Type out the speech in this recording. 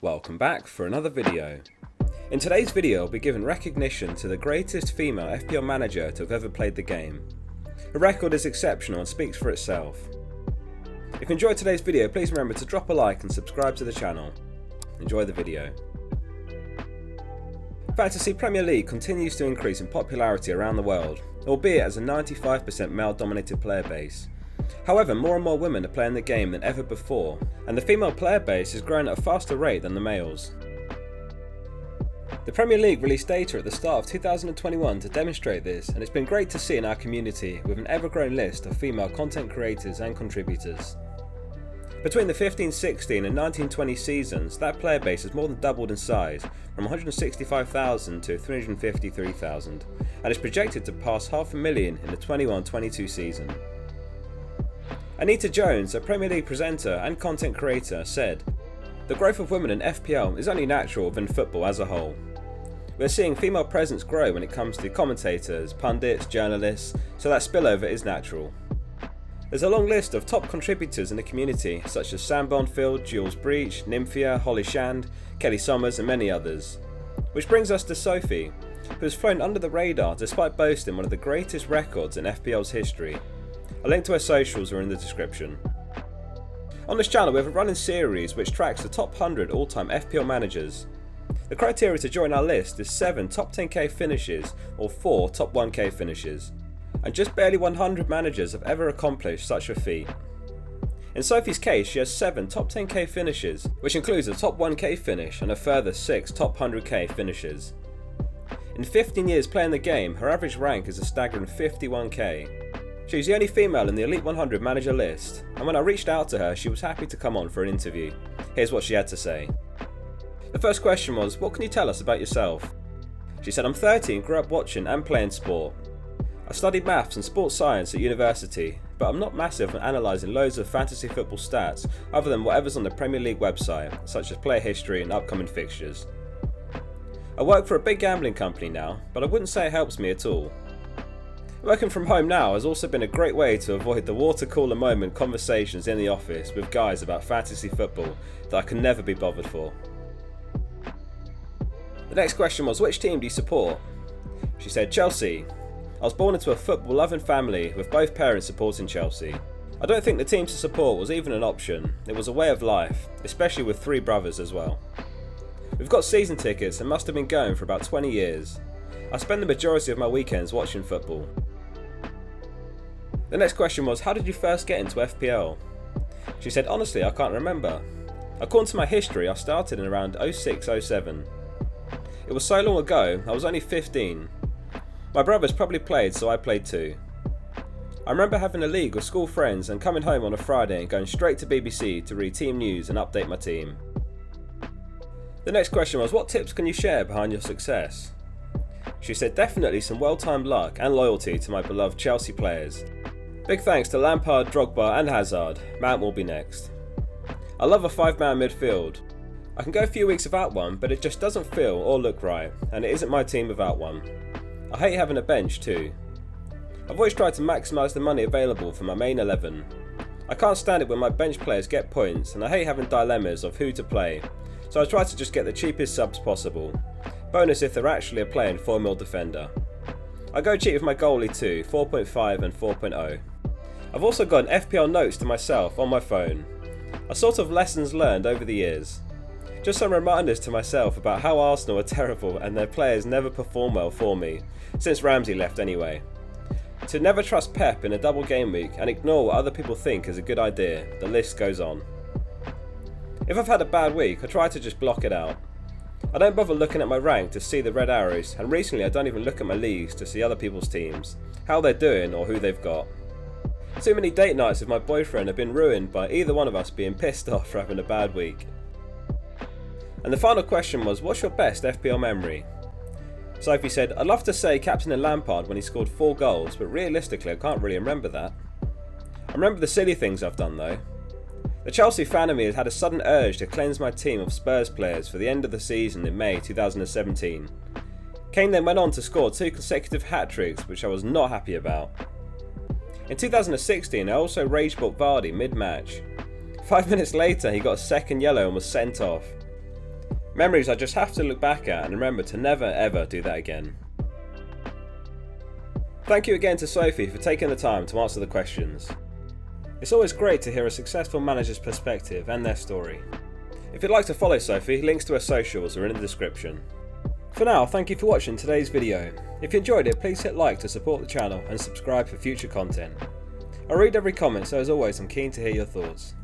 Welcome back for another video. In today's video I'll be giving recognition to the greatest female FPL manager to have ever played the game. Her record is exceptional and speaks for itself. If you enjoyed today's video, please remember to drop a like and subscribe to the channel. Enjoy the video. Fantasy Premier League continues to increase in popularity around the world, albeit as a 95% male dominated player base. However, more and more women are playing the game than ever before, and the female player base is growing at a faster rate than the males. The Premier League released data at the start of 2021 to demonstrate this, and it's been great to see in our community with an ever-growing list of female content creators and contributors. Between the 15-16 and 19-20 seasons, that player base has more than doubled in size, from 165,000 to 353,000, and is projected to pass 500,000 in the 21-22 season. Anita Jones, a Premier League presenter and content creator, said, "The growth of women in FPL is only natural within football as a whole. We're seeing female presence grow when it comes to commentators, pundits, journalists, so that spillover is natural. There's a long list of top contributors in the community, such as Sam Bondfield, Jules Breach, Nymphia, Holly Shand, Kelly Sommers and many others. Which brings us to Sophie, who has flown under the radar despite boasting one of the greatest records in FPL's history. A link to her socials are in the description. On this channel we have a running series which tracks the top 100 all-time FPL managers. The criteria to join our list is 7 top 10k finishes or 4 top 1k finishes, and just barely 100 managers have ever accomplished such a feat. In Sophie's case, she has 7 top 10k finishes, which includes a top 1k finish and a further 6 top 100k finishes. In 15 years playing the game, her average rank is a staggering 51k. She's the only female in the Elite 100 manager list, and when I reached out to her, she was happy to come on for an interview. Here's what she had to say. The first question was, what can you tell us about yourself? She said, I'm 30 and grew up watching and playing sport. I studied maths and sports science at university, but I'm not massive on analysing loads of fantasy football stats other than whatever's on the Premier League website, such as player history and upcoming fixtures. I work for a big gambling company now, but I wouldn't say it helps me at all. Working from home now has also been a great way to avoid the water cooler moment conversations in the office with guys about fantasy football that I can never be bothered for. The next question was, which team do you support? She said, Chelsea. I was born into a football loving family with both parents supporting Chelsea. I don't think the team to support was even an option, it was a way of life, especially with 3 brothers as well. We've got season tickets and must have been going for about 20 years. I spend the majority of my weekends watching football. The next question was, how did you first get into FPL? She said, honestly I can't remember. According to my history I started in around 06-07. It was so long ago, I was only 15. My brothers probably played so I played too. I remember having a league with school friends and coming home on a Friday and going straight to BBC to read team news and update my team. The next question was, what tips can you share behind your success? She said, definitely some well-timed luck and loyalty to my beloved Chelsea players. Big thanks to Lampard, Drogba and Hazard. Mount will be next. I love a 5-man midfield. I can go a few weeks without one, but it just doesn't feel or look right, and it isn't my team without one. I hate having a bench too. I've always tried to maximise the money available for my main 11. I can't stand it when my bench players get points, and I hate having dilemmas of who to play, so I try to just get the cheapest subs possible. Bonus if they're actually a playing 4mm defender. I go cheap with my goalie too, 4.5 and 4.0. I've also got an FPL notes to myself on my phone. A sort of lessons learned over the years. Just some reminders to myself about how Arsenal are terrible and their players never perform well for me, since Ramsey left anyway. To never trust Pep in a double game week and ignore what other people think is a good idea, the list goes on. If I've had a bad week, I try to just block it out. I don't bother looking at my rank to see the red arrows, and recently I don't even look at my leagues to see other people's teams, how they're doing or who they've got. Too many date nights with my boyfriend have been ruined by either one of us being pissed off for having a bad week. And the final question was, what's your best FPL memory? Sophie said, I'd love to say captaining Lampard when he scored 4 goals, but realistically I can't really remember that. I remember the silly things I've done though. The Chelsea fan of me has had a sudden urge to cleanse my team of Spurs players for the end of the season in May 2017. Kane then went on to score 2 consecutive hat-tricks, which I was not happy about. In 2016 I also rage bought Vardy mid-match. 5 minutes later he got a second yellow and was sent off. Memories I just have to look back at and remember to never ever do that again. Thank you again to Sophie for taking the time to answer the questions. It's always great to hear a successful manager's perspective and their story. If you'd like to follow Sophie, links to her socials are in the description. For now, thank you for watching today's video. If you enjoyed it, please hit like to support the channel and subscribe for future content. I read every comment, so as always I'm keen to hear your thoughts.